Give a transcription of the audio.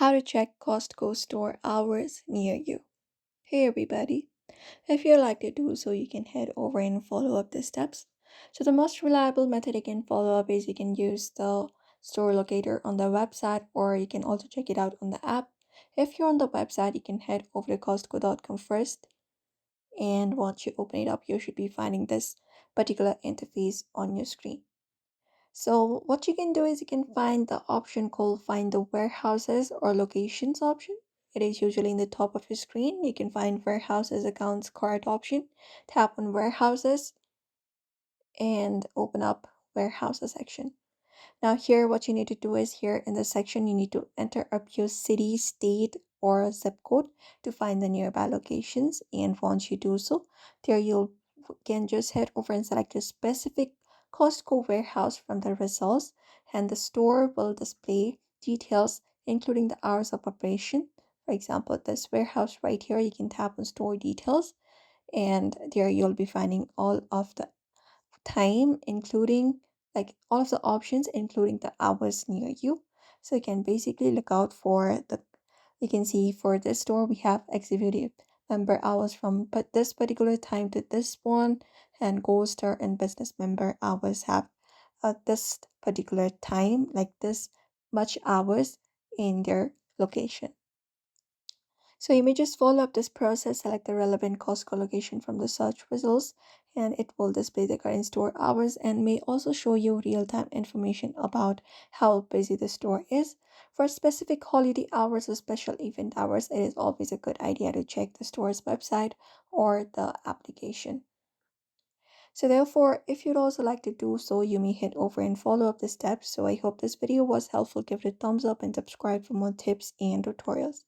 How to check Costco store hours near you. Hey everybody, if you'd like to do so, you can head over and follow up the steps. So the most reliable method you can follow up is you can use the store locator on the website, or you can also check it out on the app. If you're on the website, you can head over to Costco.com first, and once you open it up, you should be finding this particular interface on your screen. So what you can do is you can find the option called find the warehouses or locations option. It is usually in the top of your screen. You can find warehouses accounts card option. Tap on warehouses and open up warehouses section. Now here what you need to do is here in the section you need to enter up your city, state or zip code to find the nearby locations, and once you do so, there you can just head over and select a specific Costco warehouse from the results, and the store will display details including the hours of operation. For example, this warehouse right here, you can tap on store details, and there you'll be finding all of the time, including like all of the options, including the hours near you. So you can basically look out for the, you can see for this store, we have executive member hours from but this particular time to this one, and gold star and business member hours have this particular time, like this much hours in their location. So you may just follow up this process, select the relevant Costco location from the search results, and it will display the current store hours and may also show you real-time information about how busy the store is. For specific holiday hours or special event hours, it is always a good idea to check the store's website or the application. So therefore, if you'd also like to do so, you may head over and follow up the steps. So I hope this video was helpful. Give it a thumbs up and subscribe for more tips and tutorials.